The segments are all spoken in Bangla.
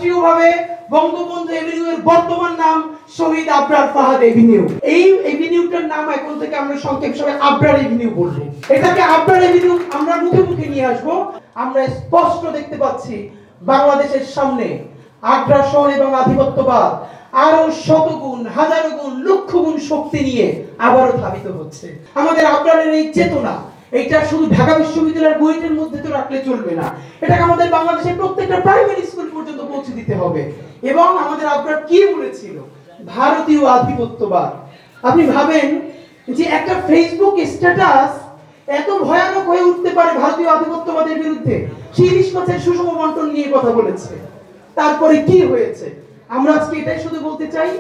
রাষ্ট্রীয়ভাবে বঙ্গবন্ধু এভিনিউ এর বর্তমান নাম শহীদ আবরার ফাহাদ এভিনিউ। এই এভিনিউটার নাম এখন থেকে আমরা সংক্ষেপ হিসেবে আবরার এভিনিউ বলবো। এটাকে আবরার এভিনিউ আমরা মুখে মুখে নিয়ে আসবো। আমরা স্পষ্ট দেখতে পাচ্ছি বাংলাদেশের সামনে আগ্রাসন এবং আধিপত্যবাদ আরো শতগুণ, হাজারো গুণ, লক্ষ গুণ শক্তি নিয়ে আবারও ধাবিত হচ্ছে। আমাদের আবরারের এই চেতনা, এইটা শুধু ঢাকা বিশ্ববিদ্যালয়ের বইয়ের মধ্যে তো রাখলে চলবে না, এটাকে আমাদের বাংলাদেশের প্রত্যেকটা প্রাইমারি স্কুল পর্যন্ত পৌঁছে দিতে হবে। এবং আমাদের আবরার কি বলেছিল? ভারতীয় আধিপত্যবাদ। আপনি ভাবেন যে একটা ফেসবুক স্ট্যাটাস এত ভয়ানক হয়ে উঠতে পারে ভারতীয় আধিপত্যবাদের বিরুদ্ধে। সে ইলিশ মাছের সুষম বন্টন নিয়ে কথা বলেছে, তারপরে কি হয়েছে? আমরা আজকে এটাই শুধু বলতে চাই,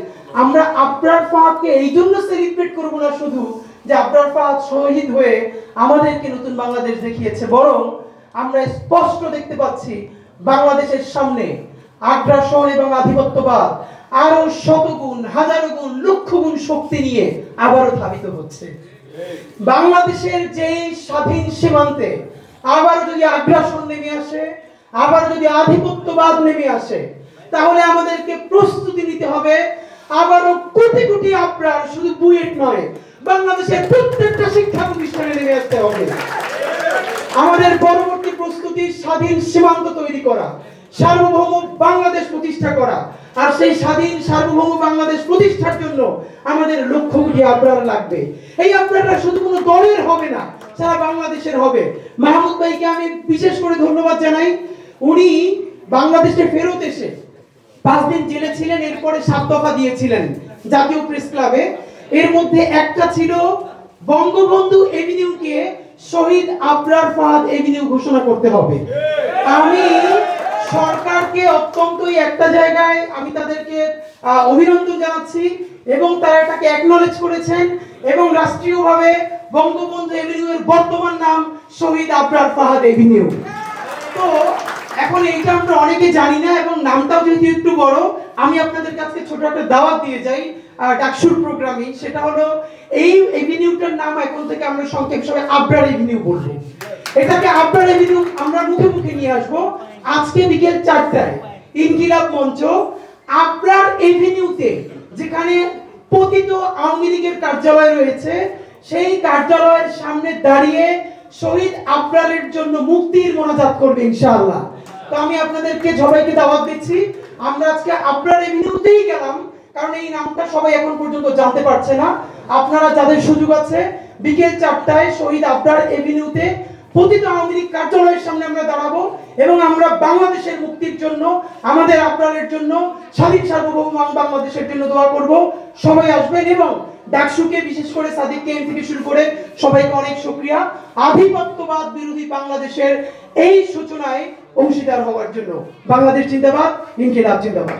আমরা আবরার ফাহাদকে এই জন্য সেলিব্রেট করবো না শুধু যে আবরার ফাহাদ শহীদ হয়ে আমাদেরকে নতুন বাংলাদেশ দেখিয়েছে, বরং আমরা স্পষ্ট দেখতে পাচ্ছি বাংলাদেশের সামনে আগ্রাসন এবং আধিপত্যবাদ আরো শতগুণ, হাজারো গুণ, লক্ষ গুণ শক্তি নিয়ে আবারও ধাবিত হচ্ছে। বাংলাদেশের যে স্বাধীন সীমান্তে আবার যদি আগ্রাসন নেমে আসে, আবার যদি আধিপত্যবাদ নেমে আসে, তাহলে আমাদেরকে প্রস্তুতি নিতে হবে আবারও কোটি কোটি আবরার, শুধু বুয়েট নয়, বাংলাদেশের প্রত্যেকটা শিক্ষা প্রতিষ্ঠানে নেমে আসতে হবে। আমাদের পরবর্তী প্রস্তুতি স্বাধীন সীমান্ত তৈরি করা, সার্বভৌম বাংলাদেশ প্রতিষ্ঠা করা। আর সেই স্বাধীন সার্বভৌম বাংলাদেশ প্রতিষ্ঠার জন্য আমাদের লক্ষ কোটি আবরার লাগবে। এই আবরাররা শুধু কোনো দলের হবে না, সারা বাংলাদেশের হবে। মাহমুদ ভাইকে আমি বিশেষ করে ধন্যবাদ জানাই। উনি বাংলাদেশে ফেরত এসে 5 দিন জেলে ছিলেন, এরপরে 7 দফা দিয়েছিলেন জাতীয় প্রেস ক্লাবে। এর মধ্যে একটা ছিল বঙ্গবন্ধু এভিনিউকে শহীদ আবরার ফাহাদ এভিনিউ ঘোষণা করতে হবে। আমি সরকারকে অত্যন্তই একটা জায়গায় আমি তাদেরকে অভিনন্দন জানাচ্ছি এবং তারা এটাকে অ্যাকনলেজ করেছেন এবং রাষ্ট্রীয়ভাবে বঙ্গবন্ধু এভিনিউ এর বর্তমান নাম শহীদ আবরার ফাহাদ এভিনিউ। তো এখন এইটা আমরা অনেকে জানি না এবং নামটাও যেহেতু একটু বড়, আমি আপনাদের কাছে ছোট একটা দাওয়াত দিয়ে যাই ডাকসুর প্রোগ্রামে। সেটা হলো এই এভিনিউটার নাম এখন থেকে আমরা সংক্ষেপ হিসেবে আবরার এভিনিউ বলবো। এটাকে আবরার এভিনিউ আমরা মুখে মুখে নিয়ে আসবো। আজকে বিকেল 4টায় ইনকিলাব মঞ্চ আবরার এভিনিউতে, যেখানে পতিত আওয়ামী লীগের কার্যালয় রয়েছে, সেই কার্যালয়ের সামনে দাঁড়িয়ে শহীদ আবরারের জন্য মুক্তির মোনাজাত করবে ইনশাআল্লাহ। তো আমি আপনাদেরকে সবাইকে দাওয়াত দিচ্ছি। আমরা আজকে আবরার এভিনিউতেই গেলাম, কারণ এই নামটা সবাই এখন পর্যন্ত জানতে পারছে না। আপনারা যাদের সুযোগ আছে, বিকেল 4টায় শহীদ আবরার এভিনিউতে পতিত আওয়ামী লীগ কার্যালয়ের সামনে আমরা দাঁড়াবো এবং আমরা বাংলাদেশের মুক্তির জন্য, আমাদের আবরারের জন্য, স্বাধীন সার্বভৌম বাংলাদেশের জন্য দোয়া করব। সবাই আসবেন এবং ডাকসুকে, বিশেষ করে সাদিককে থেকে শুরু করে সবাইকে অনেক শুকরিয়া আধিপত্যবাদ বিরোধী বাংলাদেশের এই সূচনায় অংশীদার হওয়ার জন্য। বাংলাদেশ জিন্দাবাদ, ইনকিলাব জিন্দাবাদ।